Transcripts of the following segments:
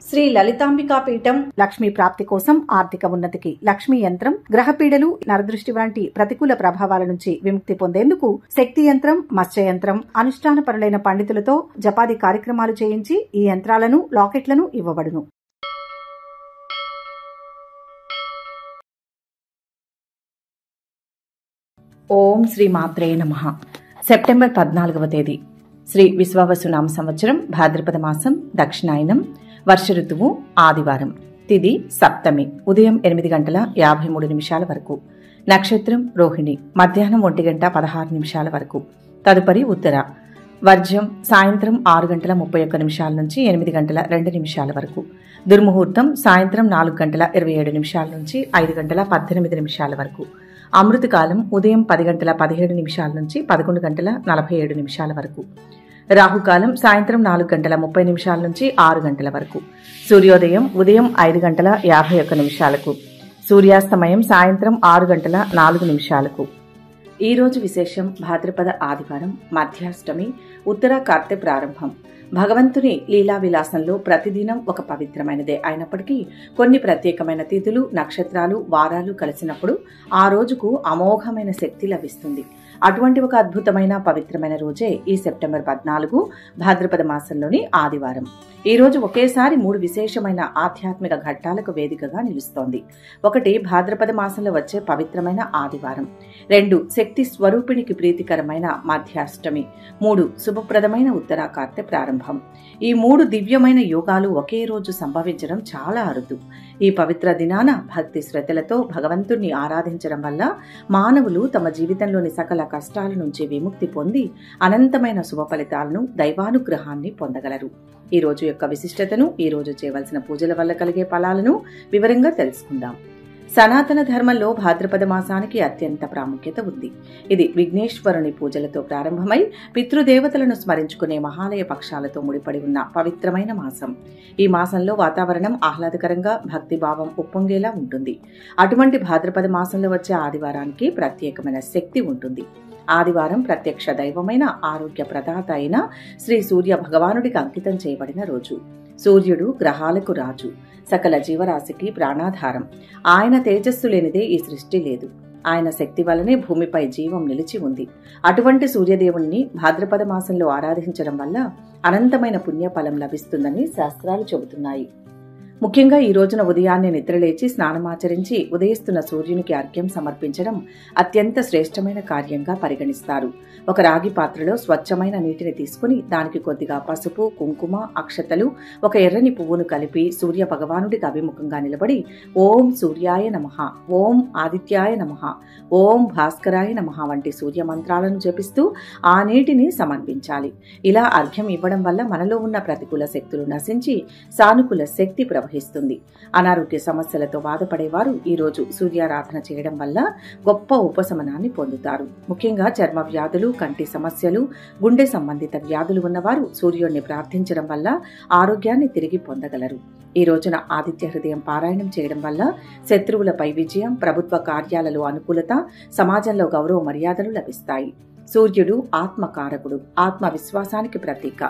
శ్రీ లలితాంబికా పీఠం లక్ష్మీ ప్రాప్తి కోసం ఆర్థిక ఉన్నతికి లక్ష్మీ యంత్రం, గ్రహపీడలు, నరదృష్టి వంటి ప్రతికూల ప్రభావాల నుంచి విముక్తి పొందేందుకు శక్తి యంత్రం, మత్స్య యంత్రం అనుష్ఠానపరులైన పండితులతో జపాది కార్యక్రమాలు చేయించి ఈ యంత్రాలను, లాకెట్లను ఇవ్వబడును. ఓం శ్రీ మాత్రే నమః. సెప్టెంబర్ 14వ తేదీ శ్రీ విశ్వావసునామ సంవత్సరం, భాద్రపద మాసం, దక్షిణాయనం, వర్ష ఋతువు, ఆదివారం, తిథి సప్తమి, ఉదయం 8:53 వరకు, నక్షత్రం రోహిణి, మధ్యాహ్నం 1:16 వరకు, తదుపరి ఉత్తర, వర్జ్యం సాయంత్రం 6:31 నుంచి 8:02 వరకు, దుర్ముహూర్తం సాయంత్రం 4:27 నుంచి 5:18 వరకు, అమృతకాలం ఉదయం 10:17 నుంచి 11:47 వరకు, రాహుకాలం సాయంత్రం 4:30 నుంచి 6 వరకు, సూర్యోదయం ఉదయం 5:51, సూర్యాస్తమయం సాయంత్రం 6:04. ఈ రోజు విశేషం భాద్రపద ఆదివారం, మధ్యాష్టమి, ఉత్తర కార్తె ప్రారంభం. భగవంతుని లీలా విలాసంలో ప్రతిదినం ఒక పవిత్రమైనదే అయినప్పటికీ కొన్ని ప్రత్యేకమైన తిథులు, నక్షత్రాలు, వారాలు కలిసినప్పుడు ఆ రోజుకు అమోఘమైన శక్తి లభిస్తుంది. అటువంటి ఒక అద్భుతమైన పవిత్రమైన రోజే ఈ సెప్టెంబర్ 14 భాద్రపద మాసంలోని ఆదివారం. ఈ రోజు ఒకేసారి 3 విశేషమైన ఆధ్యాత్మిక ఘట్టాలకు వేదికగా నిలుస్తోంది. 1 భాద్రపద మాసంలో వచ్చే పవిత్రమైన ఆదివారం, 2 శక్తి స్వరూపిణికి ప్రీతికరమైన మధ్యాష్టమి, 3 శుభప్రదమైన ఉత్తరాకార్తె ప్రారంభం. ఈ 3 దివ్యమైన యోగాలు ఒకే రోజు సంభవించడం చాలా అరుదు. ఈ పవిత్ర దినాన భక్తి శ్రద్ధలతో భగవంతుణ్ణి ఆరాధించడం వల్ల మానవులు తమ జీవితంలోని సకల కష్టాల నుంచి విముక్తి పొంది అనంతమైన శుభ ఫలితాలను, దైవానుగ్రహాన్ని పొందగలరు. ఈ రోజు యొక్క విశిష్టతను, ఈ రోజు చేయవలసిన పూజల వల్ల కలిగే ఫలాలను వివరంగా తెలుసుకుందాం. సనాతన ధర్మంలో భాద్రపద మాసానికి అత్యంత ప్రాముఖ్యత ఉంది. ఇది విఘ్నేశ్వరుని పూజలతో ప్రారంభమై పితృదేవతలను స్మరించుకునే మహాలయ పక్షాలతో ముడిపడి ఉన్న పవిత్రమైన మాసం. ఈ మాసంలో వాతావరణం ఆహ్లాదకరంగా, భక్తిభావం ఉప్పొంగేలా ఉంటుంది. అటువంటి భాద్రపద మాసంలో వచ్చే ఆదివారానికి ప్రత్యేకమైన శక్తి ఉంటుంది. ఆదివారం ప్రత్యక్ష దైవమైన, ఆరోగ్య ప్రదాత అయిన శ్రీ సూర్య భగవానుడికి అంకితం చేయబడిన రోజు. సూర్యుడు గ్రహాలకు రాజు, సకల జీవరాశికి ప్రాణాధారం. ఆయన తేజస్సు లేనిదే ఈ సృష్టి లేదు. ఆయన శక్తి వల్లనే భూమిపై జీవం నిలిచి ఉంది. అటువంటి సూర్యదేవుణ్ణి భాద్రపద మాసంలో ఆరాధించడం వల్ల అనంతమైన పుణ్యఫలం లభిస్తుందని శాస్త్రాలు చెబుతున్నాయి. ముఖ్యంగా ఈ రోజున ఉదయాన్నే నిద్రలేచి స్నానమాచరించి ఉదయిస్తున్న సూర్యునికి అర్ఘ్యం సమర్పించడం అత్యంత శ్రేష్టమైన కార్యంగా పరిగణిస్తారు. ఒక రాగి పాత్రలో స్వచ్ఛమైన నీటిని తీసుకుని దానికి కొద్దిగా పసుపు, కుంకుమ, అక్షతలు, ఒక ఎర్రని పువ్వును కలిపి సూర్య భగవానుడికి అభిముఖంగా నిలబడి ఓం సూర్యాయ నమః, ఓం ఆదిత్యాయ నమః, ఓం భాస్కరాయ నమః వంటి సూర్య మంత్రాలను జపిస్తూ ఆ నీటిని సమర్పించాలి. ఇలా అర్ఘ్యం ఇవ్వడం వల్ల మనలో ఉన్న ప్రతికూల శక్తులు నశించి సానుకూల శక్తి ప్రవహిస్తుంది. అనారోగ్య సమస్యలతో బాధపడేవారు ఈ రోజు సూర్యారాధన చేయడం వల్ల గొప్ప ఉపశమనాన్ని పొందుతారు. ముఖ్యంగా చర్మ వ్యాధులు, కంటి సమస్యలు, గుండె సంబంధిత వ్యాధులు ఉన్నవారు సూర్యుడిని ప్రార్థించడం వల్ల ఆరోగ్యాన్ని తిరిగి పొందగలరు. ఈ రోజున ఆదిత్య హృదయం పారాయణం చేయడం వల్ల శత్రువులపై విజయం, ప్రభుత్వ కార్యాలలో అనుకూలత, సమాజంలో గౌరవ మర్యాదలు లభిస్తాయి. సూర్యుడు ఆత్మకారకుడు, ఆత్మవిశ్వాసానికి ప్రతీక.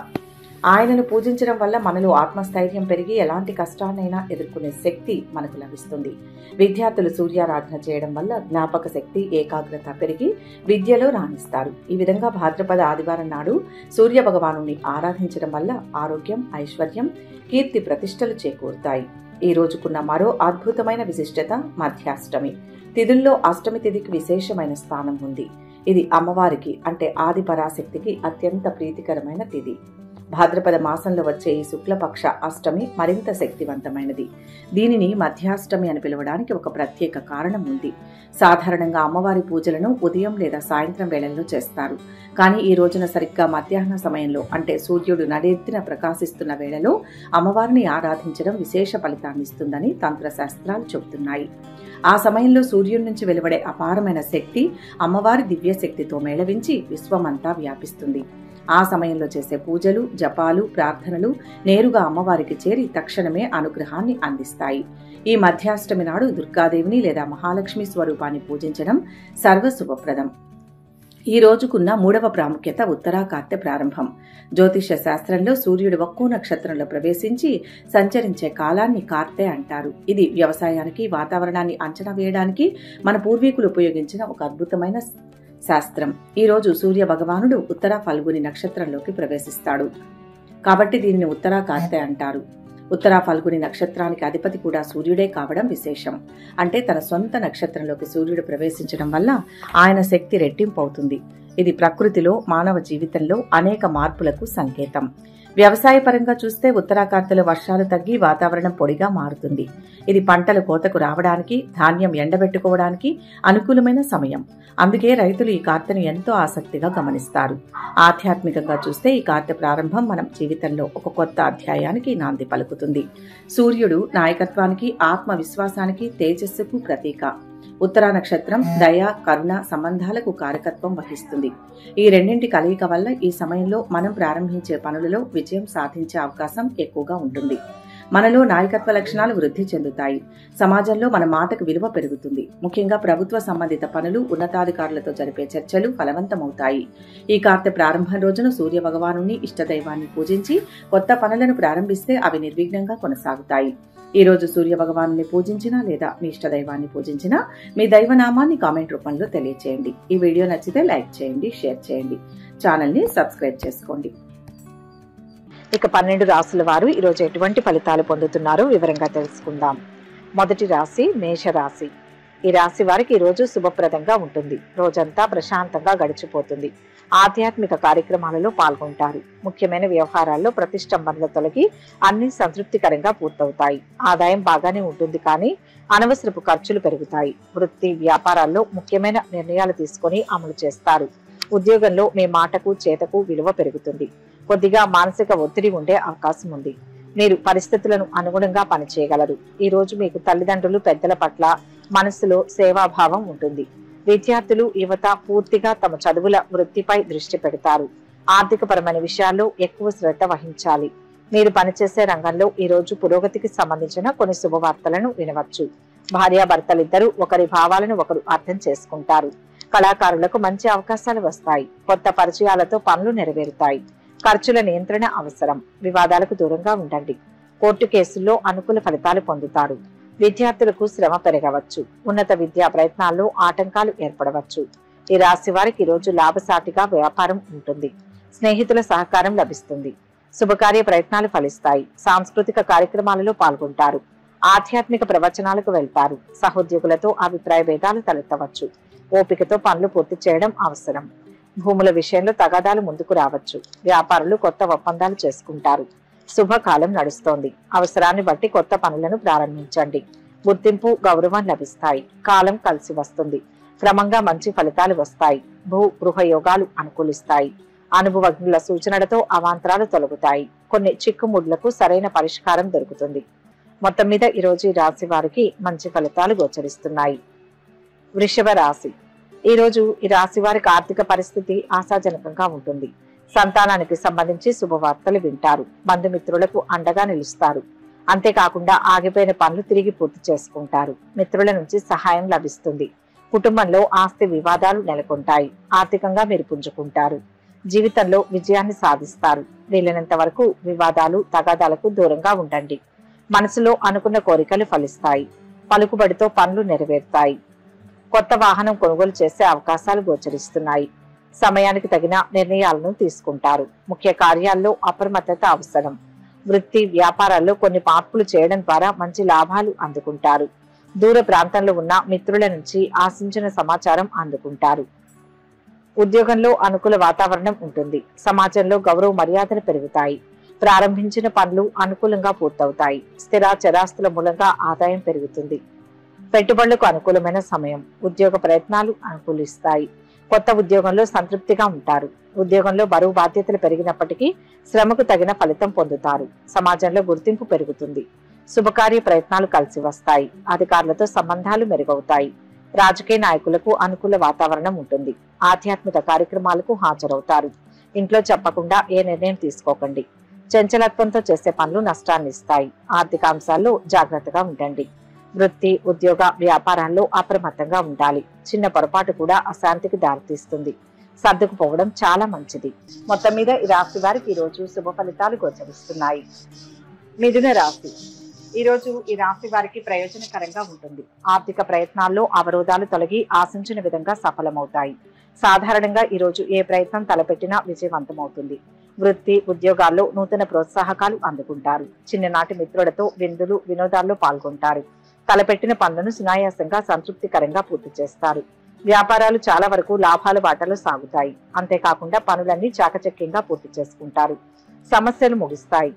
ఆయనను పూజించడం వల్ల మనలో ఆత్మస్థైర్యం పెరిగి ఎలాంటి కష్టాన్నైనా ఎదుర్కొనే శక్తి మనకు లభిస్తుంది. విద్యార్థులు సూర్యారాధన చేయడం వల్ల జ్ఞాపక శక్తి, ఏకాగ్రత పెరిగి విద్యలో రాణిస్తారు. ఈ విధంగా భాద్రపద ఆదివారం నాడు సూర్య భగవానుని ఆరాధించడం వల్ల ఆరోగ్యం, ఐశ్వర్యం, కీర్తి ప్రతిష్టలు చేకూరుతాయి. ఈ రోజుకున్న మరో అద్భుతమైన విశిష్టత మధ్యాష్టమి. తిథుల్లో అష్టమి తిథికి విశేషమైన స్థానం ఉంది. ఇది అమ్మవారికి అంటే ఆది పరాశక్తికి అత్యంత ప్రీతికరమైన తిథి. భాద్రపద మాసంలో వచ్చే ఈ శుక్లపక్ష అష్టమి మరింత శక్తివంతమైనది. దీనిని మధ్యాష్టమి అని పిలవడానికి ఒక ప్రత్యేక కారణం ఉంది. సాధారణంగా అమ్మవారి పూజలను ఉదయం లేదా సాయంత్రం వేళల్లో చేస్తారు. కానీ ఈ రోజున సరిగ్గా మధ్యాహ్న సమయంలో అంటే సూర్యుడు నడెత్తిన ప్రకాశిస్తున్న వేళలో అమ్మవారిని ఆరాధించడం విశేష ఫలితాన్ని ఇస్తుందని తంత్రశాస్త్రాలు చెబుతున్నాయి. ఆ సమయంలో సూర్యుడి నుంచి వెలువడే అపారమైన శక్తి అమ్మవారి దివ్యశక్తితో మేళవించి విశ్వమంతా వ్యాపిస్తుంది. ఆ సమయంలో చేసే పూజలు, జపాలు, ప్రార్థనలు నేరుగా అమ్మవారికి చేరి తక్షణమే అనుగ్రహాన్ని అందిస్తాయి. ఈ మధ్యాష్టమి నాడు దుర్గాదేవిని లేదా మహాలక్ష్మి స్వరూపాన్ని పూజించడం సర్వశుభప్రదం. ఈ రోజుకున్న 3వ ప్రాముఖ్యత ఉత్తరా కార్తె ప్రారంభం. జ్యోతిష్య శాస్త్రంలో సూర్యుడు ఒక్కో నక్షత్రంలో ప్రవేశించి సంచరించే కాలాన్ని కార్తె అంటారు. ఇది వ్యవసాయానికి, వాతావరణాన్ని అంచనా వేయడానికి మన పూర్వీకులు ఉపయోగించిన ఒక అద్భుతమైన శాస్త్రం. ఈ రోజు సూర్య భగవానుడు ఉత్తరా ఫల్గుని నక్షత్రంలోకి ప్రవేశిస్తాడు కాబట్టి దీనిని ఉత్తరా కార్తె అంటారు. ఉత్తరా ఫల్గుని నక్షత్రానికి అధిపతి కూడా సూర్యుడే కావడం విశేషం. అంటే తన సొంత నక్షత్రంలోకి సూర్యుడు ప్రవేశించడం వల్ల ఆయన శక్తి రెట్టింపు అవుతుంది. ఇది ప్రకృతిలో, మానవ జీవితంలో అనేక మార్పులకు సంకేతం. వ్యవసాయ పరంగా చూస్తే ఉత్తరా కార్తెలో వర్షాలు తగ్గి వాతావరణం పొడిగా మారుతుంది. ఇది పంటలు కోతకు రావడానికి, ధాన్యం ఎండబెట్టుకోవడానికి అనుకూలమైన సమయం. అందుకే రైతులు ఈ కార్తెను ఎంతో ఆసక్తిగా గమనిస్తారు. ఆధ్యాత్మికంగా చూస్తే ఈ కార్తె ప్రారంభం మనం జీవితంలో ఒక కొత్త అధ్యాయానికి నాంది పలుకుతుంది. సూర్యుడు నాయకత్వానికి, ఆత్మవిశ్వాసానికి, తేజస్సుకు ప్రతీక. ఉత్తరా నక్షత్రం దయ, కరుణ, సంబంధాలకు కారకత్వం వహిస్తుంది. ఈ రెండింటి కలయిక వల్ల ఈ సమయంలో మనం ప్రారంభించే పనులలో విజయం సాధించే అవకాశం ఎక్కువగా ఉంటుంది. మనలో నాయకత్వ లక్షణాలు వృద్ధి చెందుతాయి. సమాజంలో మన మాటకు విలువ పెరుగుతుంది. ముఖ్యంగా ప్రభుత్వ సంబంధిత పనులు, ఉన్నతాధికారులతో జరిపే చర్చలు ఫలవంతమవుతాయి. ఈ కార్తె ప్రారంభం రోజున సూర్య భగవానుని, ఇష్టదైవాన్ని పూజించి కొత్త పనులను ప్రారంభిస్తే అవి నిర్విఘ్నంగా కొనసాగుతాయి. ఈ రోజు సూర్య భగవాను పూజించినా లేదా మీ ఇష్టదైవాన్ని పూజించినా మీ దైవనామాన్ని కామెంట్ రూపంలో తెలియచేయండి. ఈ వీడియో నచ్చితే లైక్ చేయండి, షేర్ చేయండి, ఛానల్ ని సబ్స్క్రైబ్ చేసుకోండి. ఇక 12 రాసుల వారు ఈరోజు ఎటువంటి ఫలితాలు పొందుతున్నారో వివరంగా తెలుసుకుందాం. మొదటి రాశి మేషరాశి. ఈ రాశి వారికి ఈరోజు శుభప్రదంగా ఉంటుంది. రోజంతా ప్రశాంతంగా గడిచిపోతుంది. ఆధ్యాత్మిక కార్యక్రమాలలో పాల్గొంటారు. ముఖ్యమైన వ్యవహారాల్లో ప్రతిష్టంభనలు తొలగి అన్ని సంతృప్తికరంగా పూర్తవుతాయి. ఆదాయం బాగానే ఉంటుంది, కానీ అనవసరపు ఖర్చులు పెరుగుతాయి. వృత్తి, వ్యాపారాల్లో ముఖ్యమైన నిర్ణయాలు తీసుకొని అమలు చేస్తారు. ఉద్యోగంలో మీ మాటకు, చేతకు విలువ పెరుగుతుంది. కొద్దిగా మానసిక ఒత్తిడి ఉండే అవకాశం ఉంది. మీరు పరిస్థితులను అనుగుణంగా పనిచేయగలరు. ఈ రోజు మీకు తల్లిదండ్రులు, పెద్దల పట్ల మనసులో సేవాభావం ఉంటుంది. విద్యార్థులు, యువత పూర్తిగా తమ చదువుల, వృత్తిపై దృష్టి పెడతారు. ఆర్థికపరమైన విషయాల్లో ఎక్కువ శ్రద్ధ వహించాలి. మీరు పనిచేసే రంగంలో ఈ రోజు పురోగతికి సంబంధించిన కొన్ని శుభవార్తలను వినవచ్చు. భార్యాభర్తలిద్దరూ ఒకరి భావాలను ఒకరు అర్థం చేసుకుంటారు. కళాకారులకు మంచి అవకాశాలు వస్తాయి. కొత్త పరిచయాలతో పనులు నెరవేరుతాయి. ఖర్చుల నియంత్రణ అవసరం. వివాదాలకు దూరంగా ఉండండి. కోర్టు కేసుల్లో అనుకూల ఫలితాలు పొందుతారు. విద్యార్థులకు శ్రమ పెరగవచ్చు. ఉన్నత విద్యా ప్రయత్నాల్లో ఆటంకాలు ఏర్పడవచ్చు. ఈ రాశి వారికి ఈరోజు లాభసాటిగా వ్యాపారం ఉంటుంది. స్నేహితుల సహకారం లభిస్తుంది. శుభకార్య ప్రయత్నాలు ఫలిస్తాయి. సాంస్కృతిక కార్యక్రమాలలో పాల్గొంటారు. ఆధ్యాత్మిక ప్రవచనాలకు వెళ్తారు. సహోద్యోగులతో అభిప్రాయ భేదాలు తలెత్తవచ్చు. ఓపికతో పనులు పూర్తి చేయడం అవసరం. భూముల విషయంలో తగాదాలు ముందుకు రావచ్చు. వ్యాపారులు కొత్త ఒప్పందాలు చేసుకుంటారు. శుభకాలం నడుస్తోంది. అవసరాన్ని బట్టి కొత్త పనులను ప్రారంభించండి. గుర్తింపు, గౌరవం లభిస్తాయి. కాలం కలిసి వస్తుంది. క్రమంగా మంచి ఫలితాలు వస్తాయి. భూ గృహ యోగాలు అనుకూలిస్తాయి. అనుభవజ్ఞుల సూచనలతో అవాంతరాలు తొలగుతాయి. కొన్ని చిక్కుముడ్లకు సరైన పరిష్కారం దొరుకుతుంది. మొత్తం మీద ఈరోజు ఈ రాశి వారికి మంచి ఫలితాలు గోచరిస్తున్నాయి. వృషభ రాశి. ఈ రోజు ఈ రాశి వారికి ఆర్థిక పరిస్థితి ఆశాజనకంగా ఉంటుంది. సంతానానికి సంబంధించి శుభవార్తలు వింటారు. బంధుమిత్రులకు అండగా నిలుస్తారు. అంతేకాకుండా ఆగిపోయిన పనులు తిరిగి పూర్తి చేసుకుంటారు. మిత్రుల నుంచి సహాయం లభిస్తుంది. కుటుంబంలో ఆస్తి వివాదాలు నెలకొంటాయి. ఆర్థికంగా మీరు పుంజుకుంటారు. జీవితంలో విజయాన్ని సాధిస్తారు. వీలైనంత వరకు వివాదాలు, తగాదాలకు దూరంగా ఉండండి. మనసులో అనుకున్న కోరికలు ఫలిస్తాయి. పలుకుబడితో పనులు నెరవేరుతాయి. కొత్త వాహనం కొనుగోలు చేసే అవకాశాలు గోచరిస్తున్నాయి. సమయానికి తగిన నిర్ణయాలను తీసుకుంటారు. ముఖ్య కార్యాల్లో అప్రమత్తత అవసరం. వృత్తి, వ్యాపారాల్లో కొన్ని మార్పులు చేయడం ద్వారా మంచి లాభాలు అందుకుంటారు. దూర ప్రాంతంలో ఉన్న మిత్రుల నుంచి ఆశించిన సమాచారం అందుకుంటారు. ఉద్యోగంలో అనుకూల వాతావరణం ఉంటుంది. సమాజంలో గౌరవ మర్యాదలు పెరుగుతాయి. ప్రారంభించిన పనులు అనుకూలంగా పూర్తవుతాయి. స్థిర చరాస్తుల మూలంగా ఆదాయం పెరుగుతుంది. పెట్టుబడులకు అనుకూలమైన సమయం. ఉద్యోగ ప్రయత్నాలు అనుకూలిస్తాయి. కొత్త ఉద్యోగంలో సంతృప్తిగా ఉంటారు. ఉద్యోగంలో బరువు బాధ్యతలు పెరిగినప్పటికీ శ్రమకు తగిన ఫలితం పొందుతారు. సమాజంలో గుర్తింపు పెరుగుతుంది. శుభకార్య ప్రయత్నాలు కలిసి వస్తాయి. అధికారులతో సంబంధాలు మెరుగవుతాయి. రాజకీయ నాయకులకు అనుకూల వాతావరణం ఉంటుంది. ఆధ్యాత్మిక కార్యక్రమాలకు హాజరవుతారు. ఇంట్లో చెప్పకుండా ఏ నిర్ణయం తీసుకోకండి. చంచలత్వంతో చేసే పనులు నష్టాన్ని ఇస్తాయి. ఆర్థిక అంశాల్లో జాగ్రత్తగా ఉండండి. వృత్తి, ఉద్యోగ, వ్యాపారాల్లో అప్రమత్తంగా ఉండాలి. చిన్న పొరపాటు కూడా అశాంతికి దారితీస్తుంది. సర్దుకుపోవడం చాలా మంచిది. మొత్తం మీద ఈ రాశి వారికి ఈ రోజు శుభ ఫలితాలు గోచరిస్తున్నాయి. మిథున రాశి. ఈ రోజు ఈ రాశి వారికి ప్రయోజనకరంగా ఉంటుంది. ఆర్థిక ప్రయత్నాల్లో అవరోధాలు తొలగి ఆశించిన విధంగా సఫలమవుతాయి. సాధారణంగా ఈ రోజు ఏ ప్రయత్నం తలపెట్టినా విజయవంతమవుతుంది. వృత్తి ఉద్యోగాల్లో నూతన ప్రోత్సాహకాలు అందుకుంటారు. చిన్ననాటి మిత్రులతో విందులు వినోదాల్లో పాల్గొంటారు. తలపెట్టిన పనులను సునాయాసంగా సంతృప్తికరంగా పూర్తి చేస్తారు. వ్యాపారాలు చాలా వరకు లాభాల బాటలో సాగుతాయి. అంతేకాకుండా పనులన్నీ చాకచక్యంగా పూర్తి చేసుకుంటారు. సమస్యలు ముగుస్తాయి.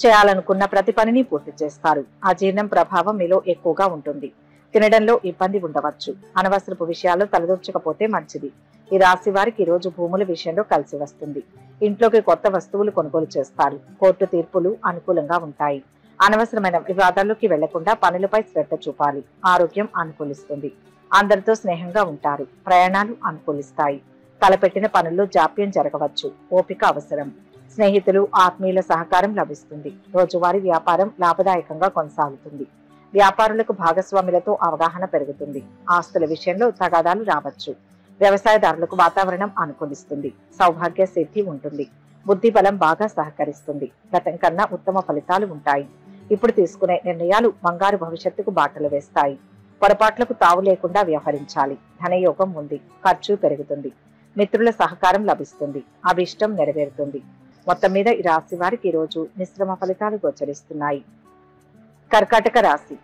చేయాలనుకున్న ప్రతి పనిని పూర్తి చేస్తారు. అజీర్ణం ప్రభావం మీలో ఎక్కువగా ఉంటుంది. తినడంలో ఇబ్బంది ఉండవచ్చు. అనవసరపు విషయాల్లో తలదూర్చకపోతే మంచిది. ఈ రాశి వారికి ఈ రోజు భూముల విషయంలో కలిసి వస్తుంది. ఇంట్లోకి కొత్త వస్తువులు కొనుగోలు చేస్తారు. కోర్టు తీర్పులు అనుకూలంగా ఉంటాయి. అనవసరమైన వివాదాల్లోకి వెళ్లకుండా పనులపై శ్రద్ధ చూపాలి. ఆరోగ్యం అనుకూలిస్తుంది. అందరితో స్నేహంగా ఉంటారు. ప్రయాణాలు అనుకూలిస్తాయి. తలపెట్టిన పనుల్లో జాప్యం జరగవచ్చు. ఓపిక అవసరం. స్నేహితులు ఆత్మీయుల సహకారం లభిస్తుంది. రోజువారీ వ్యాపారం లాభదాయకంగా కొనసాగుతుంది. వ్యాపారులకు భాగస్వాములతో అవగాహన పెరుగుతుంది. ఆస్తుల విషయంలో తగాదాలు రావచ్చు. వ్యవసాయదారులకు వాతావరణం అనుకూలిస్తుంది. సౌభాగ్య సిద్ధి ఉంటుంది. బుద్ధి బలం బాగా సహకరిస్తుంది. గతం కన్నా ఉత్తమ ఫలితాలు ఉంటాయి. ఇప్పుడు తీసుకునే నిర్ణయాలు బంగారు భవిష్యత్తుకు బాటలు వేస్తాయి. పొరపాట్లకు తావు లేకుండా వ్యవహరించాలి. ధనయోగం ఉంది. ఖర్చు పెరుగుతుంది. మిత్రుల సహకారం లభిస్తుంది. అభిష్టం నెరవేరుతుంది. మొత్తం మీద ఈ రాశి వారికి ఈ రోజు మిశ్రమ ఫలితాలు గోచరిస్తున్నాయి. కర్కాటక రాశి.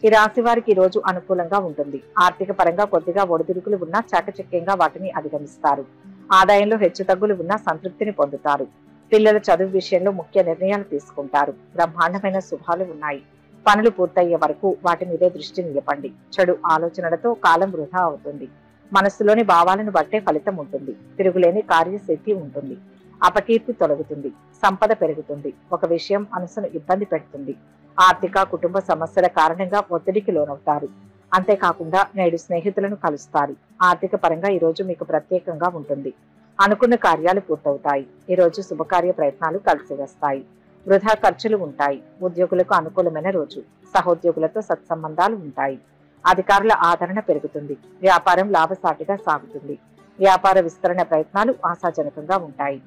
ఈ రాశి వారికి ఈ రోజు అనుకూలంగా ఉంటుంది. ఆర్థిక పరంగా కొద్దిగా ఒడిదుడుకులు ఉన్నా చాకచక్యంగా వాటిని అధిగమిస్తారు. ఆదాయంలో హెచ్చుతగ్గులు ఉన్నా సంతృప్తిని పొందుతారు. పిల్లల చదువు విషయంలో ముఖ్య నిర్ణయాలు తీసుకుంటారు. బ్రహ్మాండమైన శుభాలు ఉన్నాయి. పనులు పూర్తయ్యే వరకు వాటి మీదే దృష్టి నిలపండి. చెడు ఆలోచనలతో కాలం వృధా అవుతుంది. మనస్సులోని భావాలను బట్టే ఫలితం ఉంటుంది. తిరుగులేని కార్యసిద్ధి ఉంటుంది. అపకీర్తి తొలగుతుంది. సంపద పెరుగుతుంది. ఒక విషయం మనసును ఇబ్బంది పెడుతుంది. ఆర్థిక కుటుంబ సమస్యల కారణంగా ఒత్తిడికి లోనవుతారు. అంతేకాకుండా నేడు స్నేహితులను కలుస్తారు. ఆర్థిక పరంగా ఈ రోజు మీకు ప్రత్యేకంగా ఉంటుంది. అనుకున్న కార్యాలు పూర్తవుతాయి. ఈ రోజు శుభకార్య ప్రయత్నాలు కలిసి వస్తాయి. వృధా ఖర్చులు ఉంటాయి. ఉద్యోగులకు అనుకూలమైన రోజు. సహోద్యోగులతో సత్సంబంధాలు ఉంటాయి. అధికారుల ఆదరణ పెరుగుతుంది. వ్యాపారం లాభసాటిగా సాగుతుంది. వ్యాపార విస్తరణ ప్రయత్నాలు ఆశాజనకంగా ఉంటాయి.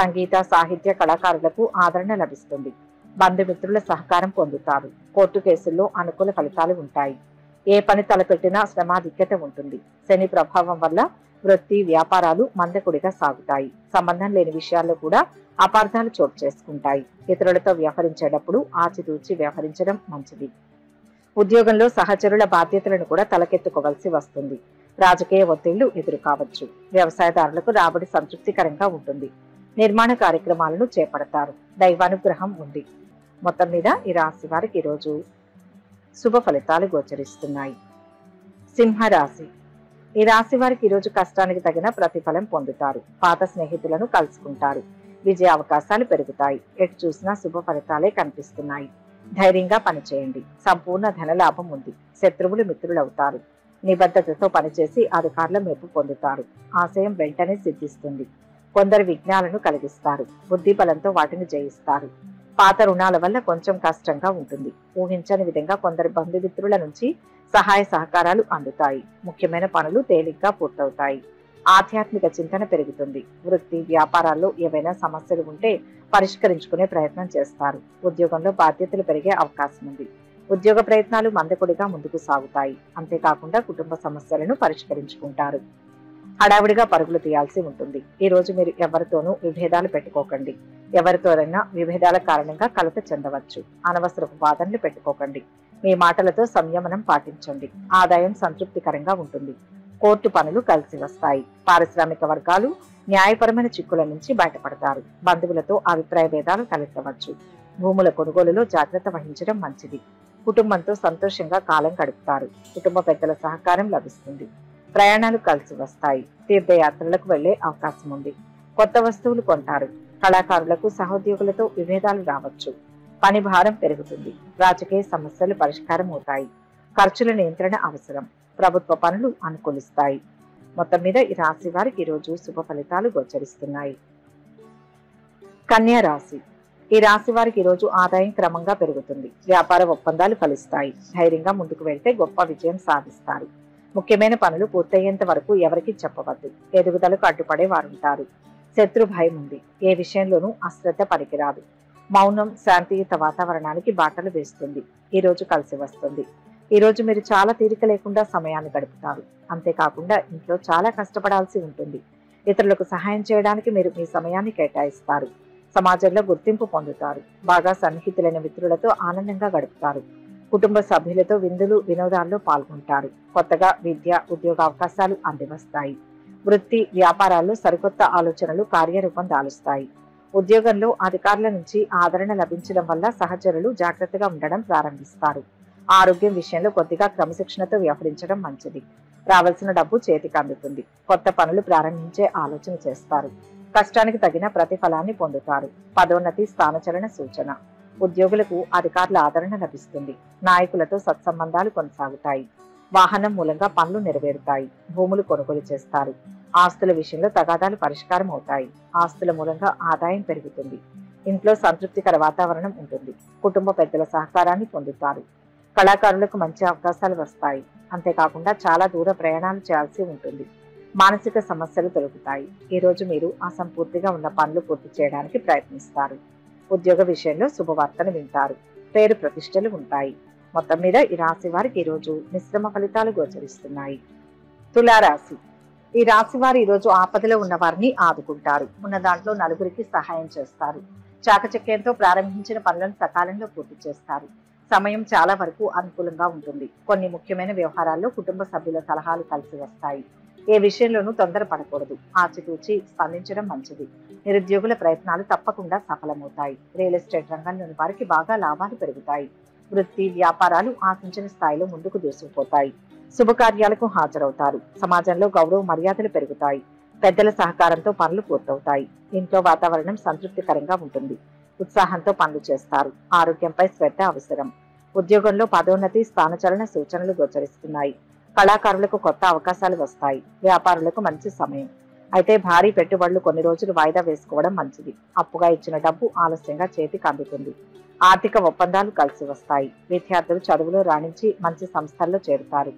సంగీత సాహిత్య కళాకారులకు ఆదరణ లభిస్తుంది. బంధుమిత్రుల సహకారం పొందుతారు. కోర్టు కేసుల్లో అనుకూల ఫలితాలు ఉంటాయి. ఏ పని తలపెట్టినా శ్రమాధిక్యత ఉంటుంది. శని ప్రభావం వల్ల వృత్తి వ్యాపారాలు మందకొడిగా సాగుతాయి. సంబంధం లేని విషయాల్లో కూడా అపార్థాలు చోటు చేసుకుంటాయి. ఇతరులతో వ్యవహరించేటప్పుడు ఆచితూచి వ్యవహరించడం మంచిది. ఉద్యోగంలో సహచరుల బాధ్యతలను కూడా తలకెత్తుకోవలసి వస్తుంది. రాజకీయ ఒత్తిళ్లు ఎదురు కావచ్చు. వ్యవసాయదారులకు రాబడి సంతృప్తికరంగా ఉంటుంది. నిర్మాణ కార్యక్రమాలను చేపడతారు. దైవానుగ్రహం ఉంది. మొత్తం మీద ఈ రాశి వారికి ఈరోజు శుభ ఫలితాలు గోచరిస్తున్నాయి. సింహరాశి. ఈ రాశి వారికి ఈరోజు కష్టానికి తగిన ప్రతిఫలం పొందుతారు. పాత స్నేహితులను కలుసుకుంటారు. విజయ అవకాశాలు పెరుగుతాయి. ఎటు చూసినా శుభ ఫలితాలే కనిపిస్తున్నాయి. ధైర్యంగా పనిచేయండి. సంపూర్ణ ధనలాభం ఉంది. శత్రువులు మిత్రులవుతారు. నిబద్ధతతో పనిచేసి అధికారుల మెప్పు పొందుతారు. ఆశయం వెంటనే సిద్ధిస్తుంది. కొందరు విఘ్నాలను కలిగిస్తారు. బుద్ధి బలంతో వాటిని జయిస్తారు. పాత రుణాల వల్ల కొంచెం కష్టంగా ఉంటుంది. ఊహించని విధంగా కొందరు బంధుమిత్రుల నుంచి సహాయ సహకారాలు అందుతాయి. ముఖ్యమైన పనులు తేలిగ్గా పూర్తవుతాయి. ఆధ్యాత్మిక చింతన పెరుగుతుంది. వృత్తి వ్యాపారాల్లో ఏవైనా సమస్యలు ఉంటే పరిష్కరించుకునే ప్రయత్నం చేస్తారు. ఉద్యోగంలో బాధ్యతలు పెరిగే అవకాశం ఉంది. ఉద్యోగ ప్రయత్నాలు మందకొడిగా ముందుకు సాగుతాయి. అంతేకాకుండా కుటుంబ సమస్యలను పరిష్కరించుకుంటారు. హడావిడిగా పరుగులు తీయాల్సి ఉంటుంది. ఈ రోజు మీరు ఎవరితోనూ విభేదాలు పెట్టుకోకండి. ఎవరితోనైనా విభేదాల కారణంగా కలత చెందవచ్చు. అనవసరపు వాదనలు పెట్టుకోకండి. మీ మాటలతో సంయమనం పాటించండి. ఆదాయం సంతృప్తికరంగా ఉంటుంది. కోర్టు పనులు కలిసి వస్తాయి. పారిశ్రామిక వర్గాలు న్యాయపరమైన చిక్కుల నుంచి బయటపడతారు. బంధువులతో అభిప్రాయ భేదాలు తలెత్తవచ్చు. భూముల కొనుగోలులో జాగ్రత్త వహించడం మంచిది. కుటుంబంతో సంతోషంగా కాలం గడుపుతారు. కుటుంబ పెద్దల సహకారం లభిస్తుంది. ప్రయాణాలు కలిసి వస్తాయి. తీర్థయాత్రలకు వెళ్లే అవకాశం ఉంది. కొత్త వస్తువులు కొంటారు. కళాకారులకు సహోద్యోగులతో విభేదాలు రావచ్చు. పని భారం పెరుగుతుంది. రాజకీయ సమస్యలు పరిష్కారం అవుతాయి. ఖర్చుల నియంత్రణ అవసరం. ప్రభుత్వ పనులు అనుకూలిస్తాయి. మొత్తం మీద ఈ రాశి వారికి ఈరోజు శుభ ఫలితాలు గోచరిస్తున్నాయి. కన్యా రాశి. ఈ రాశి వారికి ఈరోజు ఆదాయం క్రమంగా పెరుగుతుంది. వ్యాపార ఒప్పందాలు ఫలిస్తాయి. ధైర్యంగా ముందుకు వెళ్తే గొప్ప విజయం సాధిస్తారు. ముఖ్యమైన పనులు పూర్తయ్యేంత వరకు ఎవరికీ చెప్పవద్దు. ఎదుగుదలకు అడ్డుపడే వారుంటారు. శత్రు భయం ఉంది. ఏ విషయంలోనూ అశ్రద్ధ పనికిరాదు. మౌనం శాంతియుత వాతావరణానికి బాటలు వేస్తుంది. ఈ రోజు కలిసి వస్తుంది. ఈ రోజు మీరు చాలా తీరిక లేకుండా సమయాన్ని గడుపుతారు. అంతేకాకుండా ఇంట్లో చాలా కష్టపడాల్సి ఉంటుంది. ఇతరులకు సహాయం చేయడానికి మీరు మీ సమయాన్ని కేటాయిస్తారు. సమాజంలో గుర్తింపు పొందుతారు. బాగా సన్నిహితులైన మిత్రులతో ఆనందంగా గడుపుతారు. కుటుంబ సభ్యులతో విందులు వినోదాల్లో పాల్గొంటారు. కొత్తగా విద్య ఉద్యోగ అవకాశాలు అందివస్తాయి. వృత్తి వ్యాపారాల్లో సరికొత్త ఆలోచనలు కార్యరూపం దాలుస్తాయి. ఉద్యోగంలో అధికారుల నుంచి ఆదరణ లభించడం వల్ల సహచరులు జాగ్రత్తగా ఉండడం ప్రారంభిస్తారు. ఆరోగ్యం విషయంలో కొద్దిగా క్రమశిక్షణతో వ్యవహరించడం మంచిది. రావాల్సిన డబ్బు చేతికి అందుతుంది. కొత్త పనులు ప్రారంభించే ఆలోచన చేస్తారు. కష్టానికి తగిన ప్రతిఫలాన్ని పొందుతారు. పదోన్నతి స్థానచలన సూచన. ఉద్యోగులకు అధికారుల ఆదరణ లభిస్తుంది. నాయకులతో సత్సంబంధాలు కొనసాగుతాయి. వాహనం మూలంగా పనులు నెరవేరుతాయి. భూములు కొనుగోలు చేస్తారు. ఆస్తుల విషయంలో తగాదాలు పరిష్కారం అవుతాయి. ఆస్తుల మూలంగా ఆదాయం పెరుగుతుంది. ఇంట్లో సంతృప్తికర వాతావరణం ఉంటుంది. కుటుంబ పెద్దల సహకారాన్ని పొందుతారు. కళాకారులకు మంచి అవకాశాలు వస్తాయి. అంతేకాకుండా చాలా దూర ప్రయాణాలు చేయాల్సి ఉంటుంది. మానసిక సమస్యలు తొలగుతాయి. ఈ రోజు మీరు అసంపూర్తిగా ఉన్న పనులు పూర్తి చేయడానికి ప్రయత్నిస్తారు. ఉద్యోగ విషయంలో శుభవార్తను వింటారు. పేరు ప్రతిష్టలు ఉంటాయి. మొత్తం మీద ఈ రాశి వారికి ఈరోజు మిశ్రమ ఫలితాలు గోచరిస్తున్నాయి. తులారాశి. ఈ రాశి వారు ఈరోజు ఆపదలో ఉన్న వారిని ఆదుకుంటారు. ఉన్న దాంట్లో నలుగురికి సహాయం చేస్తారు. చాకచక్యంతో ప్రారంభించిన పనులను సకాలంలో పూర్తి చేస్తారు. సమయం చాలా వరకు అనుకూలంగా ఉంటుంది. కొన్ని ముఖ్యమైన వ్యవహారాల్లో కుటుంబ సభ్యుల సలహాలు కలిసి వస్తాయి. ఏ విషయంలోనూ తొందరపడకూడదు. ఆచితూచి స్పందించడం మంచిది. నిరుద్యోగుల ప్రయత్నాలు తప్పకుండా సఫలమవుతాయి. రియల్ ఎస్టేట్ రంగంలోని వారికి బాగా లాభాలు పెరుగుతాయి. వృత్తి వ్యాపారాలు ఆశించిన స్థాయిలో ముందుకు దూసుకుపోతాయి. శుభకార్యాలకు హాజరవుతారు. సమాజంలో గౌరవ మర్యాదలు పెరుగుతాయి. పెద్దల సహకారంతో పనులు పూర్తవుతాయి. ఇంట్లో వాతావరణం సంతృప్తికరంగా ఉంటుంది. ఉత్సాహంతో పనులు చేస్తారు. ఆరోగ్యంపై శ్రద్ధ అవసరం. ఉద్యోగంలో పదోన్నతి స్థానచలన సూచనలు గోచరిస్తున్నాయి. కళాకారులకు కొత్త అవకాశాలు వస్తాయి. వ్యాపారులకు మంచి సమయం. అయితే భారీ పెట్టుబడులు కొన్ని రోజులు వాయిదా వేసుకోవడం మంచిది. అప్పుగా ఇచ్చిన డబ్బు ఆలస్యంగా చేతికి అందుతుంది. ఆర్థిక ఒప్పందాలు కలిసి వస్తాయి. విద్యార్థులు చదువులో రాణించి మంచి సంస్థల్లో చేరుతారు.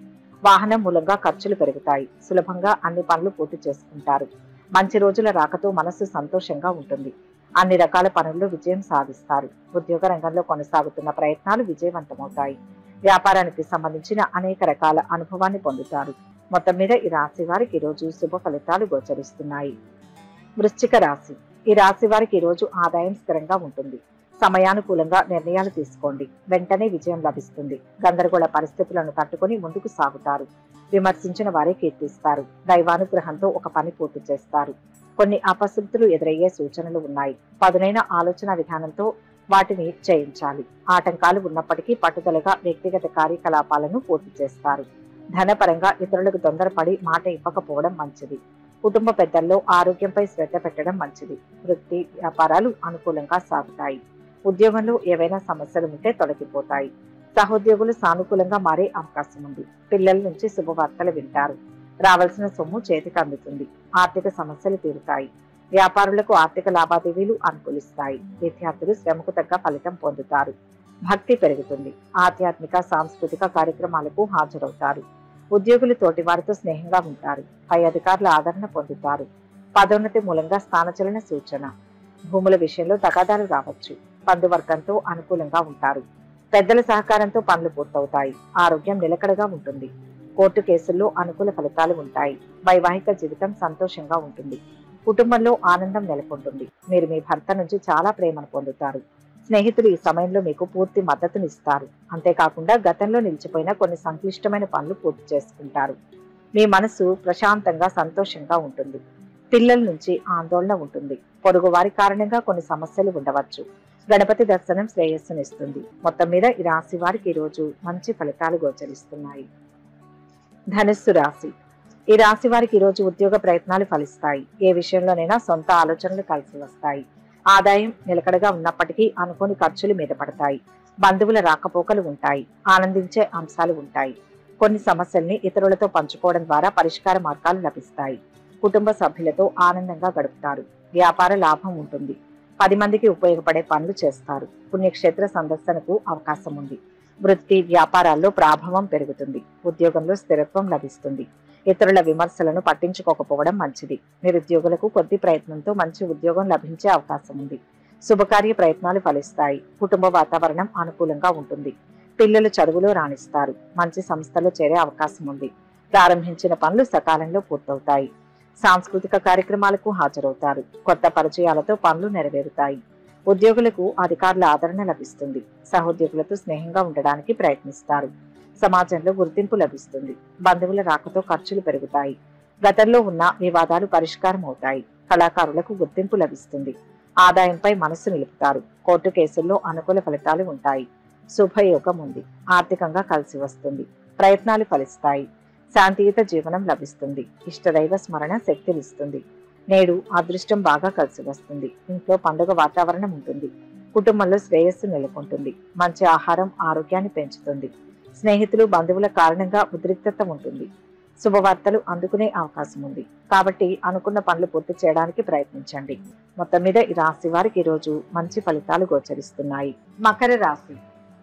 వాహనం మూలంగా ఖర్చులు పెరుగుతాయి. సులభంగా అన్ని పనులు పూర్తి చేసుకుంటారు. మంచి రోజుల రాకతో మనస్సు సంతోషంగా ఉంటుంది. అన్ని రకాల పనుల్లో విజయం సాధిస్తారు. ఉద్యోగ రంగంలో కొనసాగుతున్న ప్రయత్నాలు విజయవంతమవుతాయి. వ్యాపారానికి సంబంధించిన అనేక రకాల అనుభవాన్ని పొందుతారు. మొత్తం మీద ఈ రాశి వారికి ఈరోజు శుభ ఫలితాలు గోచరిస్తున్నాయి. వృశ్చిక రాశి. ఈ రాశి వారికి ఈరోజు ఆదాయం స్థిరంగా ఉంటుంది. సమయానుకూలంగా నిర్ణయాలు తీసుకోండి. వెంటనే విజయం లభిస్తుంది. గందరగోళ పరిస్థితులను తట్టుకొని ముందుకు సాగుతారు. విమర్శించిన వారే కీర్తిస్తారు. దైవానుగ్రహంతో ఒక పని పూర్తి చేస్తారు. కొన్ని అపశృతులు ఎదురయ్యే సూచనలు ఉన్నాయి. పదునైన ఆలోచన విధానంతో వాటిని చేయించాలి. ఆటంకాలు ఉన్నప్పటికీ పట్టుదలగా వ్యక్తిగత కార్యకలాపాలను పూర్తి చేస్తారు. ధనపరంగా ఇతరులకు తొందరపడి మాట ఇవ్వకపోవడం మంచిది. కుటుంబ పెద్దల్లో ఆరోగ్యంపై శ్రద్ధ పెట్టడం మంచిది. వృత్తి వ్యాపారాలు అనుకూలంగా సాగుతాయి. ఉద్యోగంలో ఏవైనా సమస్యలు ఉంటే తొలగిపోతాయి. సహోద్యోగులు సానుకూలంగా మారే అవకాశం ఉంది. పిల్లల నుంచి శుభవార్తలు వింటారు. రావాల్సిన సొమ్ము చేతికి అందుతుంది. ఆర్థిక సమస్యలు తీరుతాయి. వ్యాపారులకు ఆర్థిక లావాదేవీలు అనుకూలిస్తాయి. విద్యార్థులు శ్రమకు తగ్గ ఫలితం పొందుతారు. భక్తి పెరుగుతుంది. ఆధ్యాత్మిక సాంస్కృతిక కార్యక్రమాలకు హాజరవుతారు. ఉద్యోగులు తోటి వారితో స్నేహంగా ఉంటారు. పై అధికారుల ఆదరణ పొందుతారు. పదోన్నతి మూలంగా స్థానచలన సూచన. భూముల విషయంలో తగాదాలు రావచ్చు. బంధువర్గంతో అనుకూలంగా ఉంటారు. పెద్దల సహకారంతో పనులు పూర్తవుతాయి. ఆరోగ్యం నిలకడగా ఉంటుంది. కోర్టు కేసుల్లో అనుకూల ఫలితాలు ఉంటాయి. వైవాహిక జీవితం సంతోషంగా ఉంటుంది. కుటుంబంలో ఆనందం నెలకొంటుంది. మీరు మీ భర్త నుంచి చాలా ప్రేమను పొందుతారు. స్నేహితులు ఈ సమయంలో మీకు పూర్తి మద్దతునిస్తారు. అంతేకాకుండా గతంలో నిలిచిపోయిన కొన్ని సంక్లిష్టమైన పనులు పూర్తి చేసుకుంటారు. మీ మనసు ప్రశాంతంగా సంతోషంగా ఉంటుంది. పిల్లల నుంచి ఆందోళన ఉంటుంది. పొరుగు వారి కారణంగా కొన్ని సమస్యలు ఉండవచ్చు. గణపతి దర్శనం శ్రేయస్సునిస్తుంది. మొత్తం మీద ఈ రాశి వారికి ఈ రోజు మంచి ఫలితాలు గోచరిస్తున్నాయి. ధనుస్సు రాశి. ఈ రాశి వారికి ఈరోజు ఉద్యోగ ప్రయత్నాలు ఫలిస్తాయి. ఏ విషయంలోనైనా సొంత ఆలోచనలు కలిసి వస్తాయి. ఆదాయం నిలకడగా ఉన్నప్పటికీ అనుకోని ఖర్చులు మీద పడతాయి. బంధువుల రాకపోకలు ఉంటాయి. ఆనందించే అంశాలు ఉంటాయి. కొన్ని సమస్యల్ని ఇతరులతో పంచుకోవడం ద్వారా పరిష్కార మార్గాలు లభిస్తాయి. కుటుంబ సభ్యులతో ఆనందంగా గడుపుతారు. వ్యాపార లాభం ఉంటుంది. 10 మందికి ఉపయోగపడే పనులు చేస్తారు. పుణ్యక్షేత్ర సందర్శనకు అవకాశం ఉంది. వృత్తి వ్యాపారాల్లో ప్రాభవం పెరుగుతుంది. ఉద్యోగంలో స్థిరత్వం లభిస్తుంది. ఇతరుల విమర్శలను పట్టించుకోకపోవడం మంచిది. నిరుద్యోగులకు కొద్ది ప్రయత్నంతో మంచి ఉద్యోగం లభించే అవకాశం ఉంది. శుభకార్య ప్రయత్నాలు ఫలిస్తాయి. కుటుంబ వాతావరణం అనుకూలంగా ఉంటుంది. పిల్లలు చదువులో రాణిస్తారు. మంచి సంస్థలో చేరే అవకాశం ఉంది. ప్రారంభించిన పనులు సకాలంలో పూర్తవుతాయి. సాంస్కృతిక కార్యక్రమాలకు హాజరవుతారు. కొత్త పరిచయాలతో పనులు నెరవేరుతాయి. ఉద్యోగులకు అధికారుల ఆదరణ లభిస్తుంది. సహోద్యోగులతో స్నేహంగా ఉండడానికి ప్రయత్నిస్తారు. సమాజంలో గుర్తింపు లభిస్తుంది. బంధువుల రాకతో ఖర్చులు పెరుగుతాయి. గతంలో ఉన్న వివాదాలు పరిష్కారం అవుతాయి. కళాకారులకు గుర్తింపు లభిస్తుంది. ఆదాయంపై మనస్సు నిలుపుతారు. కోర్టు కేసుల్లో అనుకూల ఫలితాలు ఉంటాయి. శుభయోగం ఉంది. ఆర్థికంగా కలిసి వస్తుంది. ప్రయత్నాలు ఫలిస్తాయి. శాంతియుత జీవనం లభిస్తుంది. ఇష్టదైవ స్మరణ శక్తినిస్తుంది. నేడు అదృష్టం బాగా కలిసి వస్తుంది. ఇంట్లో పండుగ వాతావరణం ఉంటుంది. కుటుంబంలో శ్రేయస్సు నెలకొంటుంది. మంచి ఆహారం ఆరోగ్యాన్ని పెంచుతుంది. స్నేహితులు బంధువుల కారణంగా ఉద్రిక్తత ఉంటుంది. శుభవార్తలు అందుకునే అవకాశం ఉంది. కాబట్టి అనుకున్న పనులు పూర్తి చేయడానికి ప్రయత్నించండి. మొత్తం మీద ఈ రాశి వారికి ఈరోజు మంచి ఫలితాలు గోచరిస్తున్నాయి. మకర రాశి.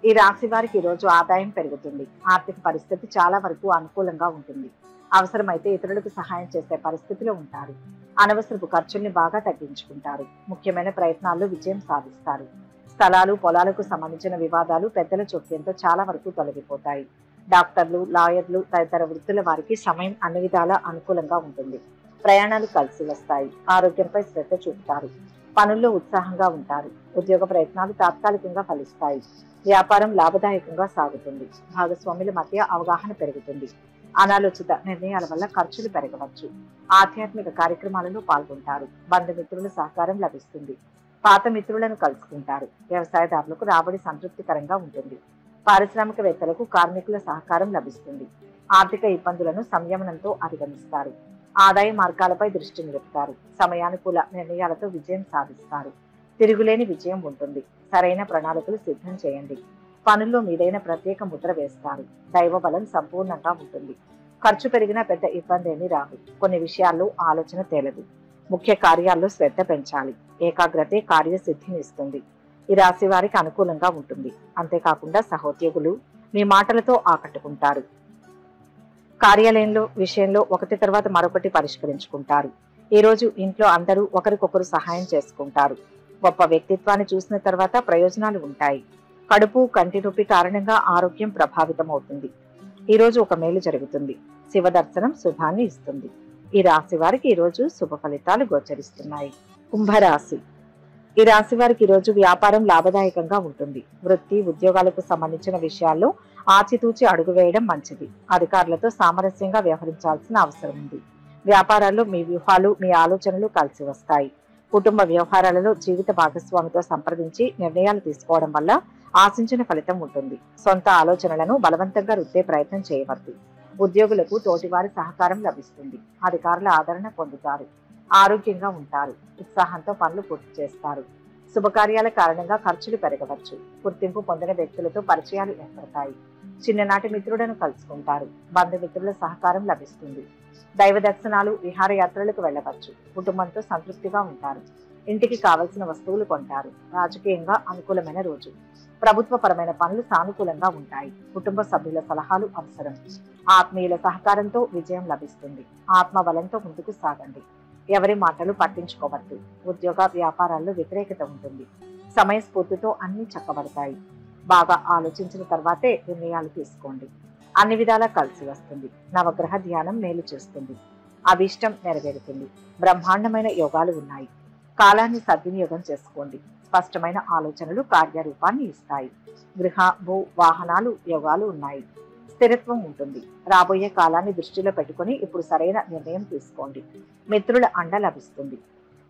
ఈ రాశి వారికి ఈరోజు ఆదాయం పెరుగుతుంది. ఆర్థిక పరిస్థితి చాలా వరకు అనుకూలంగా ఉంటుంది. అవసరమైతే ఇతరులకు సహాయం చేసే పరిస్థితిలో ఉంటారు. అనవసరపు ఖర్చుల్ని బాగా తగ్గించుకుంటారు. ముఖ్యమైన ప్రయత్నాల్లో విజయం సాధిస్తారు. స్థలాలు పొలాలకు సంబంధించిన వివాదాలు పెద్దల చొక్యంతో చాలా వరకు తొలగిపోతాయి. డాక్టర్లు, లాయర్లు తదితర వృత్తుల వారికి సమయం అన్ని విధాలా అనుకూలంగా ఉంటుంది. ప్రయాణాలు కలిసి వస్తాయి. ఆరోగ్యంపై శ్రద్ధ చూపుతారు. పనుల్లో ఉత్సాహంగా ఉంటారు. ఉద్యోగ ప్రయత్నాలు తాత్కాలికంగా ఫలిస్తాయి. వ్యాపారం లాభదాయకంగా సాగుతుంది. భాగస్వాముల మధ్య అవగాహన పెరుగుతుంది. అనాలోచిత నిర్ణయాల వల్ల ఖర్చులు పెరగవచ్చు. ఆధ్యాత్మిక కార్యక్రమాలలో పాల్గొంటారు. బంధుమిత్రుల సహకారం లభిస్తుంది. పాత మిత్రులను కలుసుకుంటారు. వ్యవసాయదారులకు రాబడి సంతృప్తికరంగా ఉంటుంది. పారిశ్రామికవేత్తలకు కార్మికుల సహకారం లభిస్తుంది. ఆర్థిక ఇబ్బందులను సంయమనంతో అధిగమిస్తారు. ఆదాయ మార్గాలపై దృష్టి నిలుపుతారు. సమయానుకూల నిర్ణయాలతో విజయం సాధిస్తారు. తిరుగులేని విజయం ఉంటుంది. సరైన ప్రణాళికలు సిద్ధం చేయండి. పనుల్లో మీదైన ప్రత్యేక ముద్ర వేస్తారు. దైవ బలం సంపూర్ణంగా ఉంటుంది. ఖర్చు పెరిగినా పెద్ద ఇబ్బంది ఏమీ రాదు. కొన్ని విషయాల్లో ఆలోచన తేలదు. ముఖ్య కార్యాల్లో శ్రద్ధ పెంచాలి. ఏకాగ్రతే కార్యసిద్ధిని ఇస్తుంది. ఈ రాశి వారికి అనుకూలంగా ఉంటుంది. అంతేకాకుండా సహోద్యోగులు మీ మాటలతో ఆకట్టుకుంటారు. కార్యాలయంలో విషయంలో ఒకటి తర్వాత మరొకటి పరిష్కరించుకుంటారు. ఈ రోజు ఇంట్లో అందరూ ఒకరికొకరు సహాయం చేసుకుంటారు. గొప్ప వ్యక్తిత్వాన్ని చూసిన తర్వాత ప్రయోజనాలు ఉంటాయి. కడుపు కంటి నొప్పి కారణంగా ఆరోగ్యం ప్రభావితం అవుతుంది. ఈ రోజు ఒక మేలు జరుగుతుంది. శివ దర్శనం శుభాన్ని ఇస్తుంది. ఈ రాశి వారికి ఈరోజు శుభ ఫలితాలు గోచరిస్తున్నాయి. కుంభరాశి. ఈ రాశి వారికి ఈరోజు వ్యాపారం లాభదాయకంగా ఉంటుంది. వృత్తి ఉద్యోగాలకు సంబంధించిన విషయాల్లో ఆచితూచి అడుగు వేయడం మంచిది. అధికారులతో సామరస్యంగా వ్యవహరించాల్సిన అవసరం ఉంది. వ్యాపారాల్లో మీ వ్యూహాలు మీ ఆలోచనలు కలిసి వస్తాయి. కుటుంబ వ్యవహారాలలో జీవిత భాగస్వామితో సంప్రదించి నిర్ణయాలు తీసుకోవడం వల్ల ఆశించిన ఫలితం ఉంటుంది. సొంత ఆలోచనలను బలవంతంగా రుద్దే ప్రయత్నం చేయవద్దు. ఉద్యోగులకు తోటివారి సహకారం లభిస్తుంది. అధికారుల ఆదరణ పొందుతారు. ఆరోగ్యంగా ఉంటారు. ఉత్సాహంతో పనులు పూర్తి చేస్తారు. శుభకార్యాల కారణంగా ఖర్చులు పెరగవచ్చు. గుర్తింపు పొందిన వ్యక్తులతో పరిచయాలు ఏర్పడతాయి. చిన్ననాటి మిత్రులను కలుసుకుంటారు. బంధుమిత్రుల సహకారం లభిస్తుంది. దైవ దర్శనాలు విహారయాత్రలకు వెళ్ళవచ్చు. కుటుంబంతో సంతృప్తిగా ఉంటారు. ఇంటికి కావలసిన వస్తువులు కొంటారు. రాజకీయంగా అనుకూలమైన రోజు. ప్రభుత్వపరమైన పనులు సానుకూలంగా ఉంటాయి. కుటుంబ సభ్యుల సలహాలు అవసరం. ఆత్మీయుల సహకారంతో విజయం లభిస్తుంది. ఆత్మబలంతో ముందుకు సాగండి. ఎవరి మాటలు పట్టించుకోవద్దు. ఉద్యోగ వ్యాపారాల్లో వ్యతిరేకత ఉంటుంది. సమయస్ఫూర్తితో అన్ని చక్కబడతాయి. బాగా ఆలోచించిన తర్వాతే నిర్ణయాలు తీసుకోండి. అన్ని విధాలా కలిసి వస్తుంది. నవగ్రహ ధ్యానం మేలు చేస్తుంది. అభీష్టం నెరవేరుతుంది. బ్రహ్మాండమైన యోగాలు ఉన్నాయి. కాలాన్ని సద్వినియోగం చేసుకోండి. స్పష్టమైన ఆలోచనలు కార్యరూపాన్ని ఇస్తాయి. గృహ భూ వాహనాలు యోగాలు ఉన్నాయి. స్థిరత్వం ఉంటుంది. రాబోయే కాలాన్ని దృష్టిలో పెట్టుకుని ఇప్పుడు సరైన నిర్ణయం తీసుకోండి. మిత్రుల అండ లభిస్తుంది.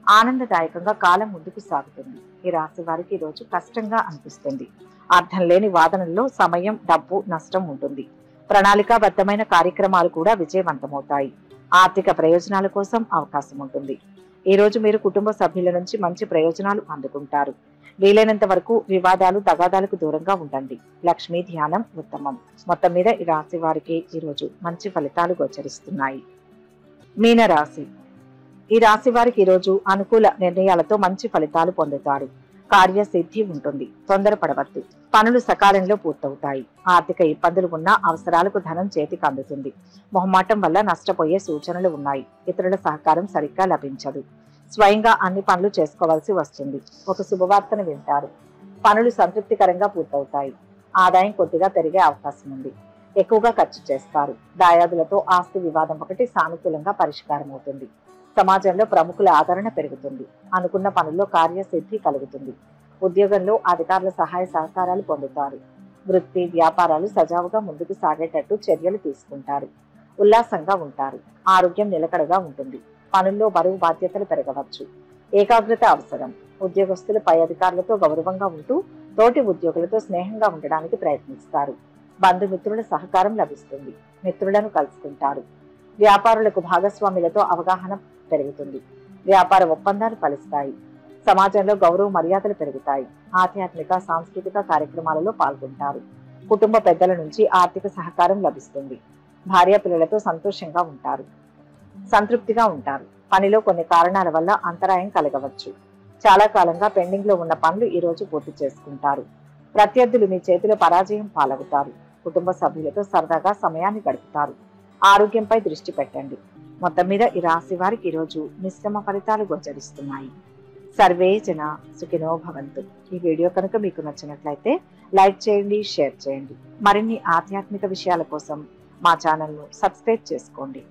ఆనందదాయకంగా కాలం ముందుకు సాగుతుంది. ఈ రాశి వారికి ఈ రోజు కష్టంగా అనిపిస్తుంది. అర్థం లేని వాదనల్లో సమయం డబ్బు నష్టం ఉంటుంది. ప్రణాళికాబద్ధమైన కార్యక్రమాలు కూడా విజయవంతమవుతాయి. ఆర్థిక ప్రయోజనాల కోసం అవకాశం ఉంటుంది. ఈ రోజు మీరు కుటుంబ సభ్యుల నుంచి మంచి ప్రయోజనాలు అందుకుంటారు. వీలైనంత వరకు వివాదాలు తగాదాలకు దూరంగా ఉండండి. లక్ష్మీ ధ్యానం ఉత్తమం. మొత్తం మీద ఈ రాశి వారికి ఈరోజు మంచి ఫలితాలు గోచరిస్తున్నాయి. మీనరాశి. ఈ రాశి వారికి ఈరోజు అనుకూల నిర్ణయాలతో మంచి ఫలితాలు పొందుతారు. కార్యసిద్ధి ఉంటుంది. తొందరపడవద్దు. పనులు సకాలంలో పూర్తవుతాయి. ఆర్థిక ఇబ్బందులు ఉన్నా అవసరాలకు ధనం చేతికి అందుతుంది. మొహమాటం వల్ల నష్టపోయే సూచనలు ఉన్నాయి. ఇతరుల సహకారం సరిగ్గా లభించదు. స్వయంగా అన్ని పనులు చేసుకోవాల్సి వస్తుంది. ఒక శుభవార్తను వింటారు. పనులు సంతృప్తికరంగా పూర్తవుతాయి. ఆదాయం కొద్దిగా పెరిగే అవకాశం ఉంది. ఎక్కువగా ఖర్చు చేస్తారు. దాయాదులతో ఆస్తి వివాదం ఒకటి సానుకూలంగా పరిష్కారం అవుతుంది. సమాజంలో ప్రముఖుల ఆదరణ పెరుగుతుంది. అనుకున్న పనుల్లో కార్యసిద్ధి కలుగుతుంది. ఉద్యోగంలో అధికారుల సహాయ సహకారాలు పొందుతారు. వృత్తి వ్యాపారాలు సజావుగా ముందుకు సాగేటట్టు చర్యలు తీసుకుంటారు. ఉల్లాసంగా ఉంటారు. ఆరోగ్యం నిలకడగా ఉంటుంది. పనుల్లో బరువు బాధ్యతలు పెరగవచ్చు. ఏకాగ్రత అవసరం. ఉద్యోగస్తులు పై అధికారులతో గౌరవంగా ఉంటూ తోటి ఉద్యోగులతో స్నేహంగా ఉండడానికి ప్రయత్నిస్తారు. బంధుమిత్రుల సహకారం లభిస్తుంది. మిత్రులను కలుసుకుంటారు. వ్యాపారులకు భాగస్వాములతో అవగాహన పెరుగుతుంది. వ్యాపార ఒప్పందాలు ఫలిస్తాయి. సమాజంలో గౌరవ మర్యాదలు పెరుగుతాయి. ఆధ్యాత్మిక సాంస్కృతిక కార్యక్రమాలలో పాల్గొంటారు. కుటుంబ పెద్దల నుంచి ఆర్థిక సహకారం లభిస్తుంది. భార్య పిల్లలతో సంతోషంగా ఉంటారు. సంతృప్తిగా ఉంటారు. పనిలో కొన్ని కారణాల వల్ల అంతరాయం కలగవచ్చు. చాలా కాలంగా పెండింగ్ లో ఉన్న పనులు ఈ రోజు పూర్తి చేసుకుంటారు. ప్రత్యర్థులు మీ చేతిలో పరాజయం పాలవుతారు. కుటుంబ సభ్యులతో సరదాగా సమయాన్ని గడుపుతారు. ఆరోగ్యంపై దృష్టి పెట్టండి. మొత్తం మీద ఈ రాశి వారికి ఈరోజు మిశ్రమ ఫలితాలు గోచరిస్తున్నాయి. సర్వే జన సుఖినో భవంతు. ఈ వీడియో కనుక మీకు నచ్చినట్లయితే లైక్ చేయండి, షేర్ చేయండి. మరిన్ని ఆధ్యాత్మిక విషయాల కోసం మా ఛానల్ను సబ్స్క్రైబ్ చేసుకోండి.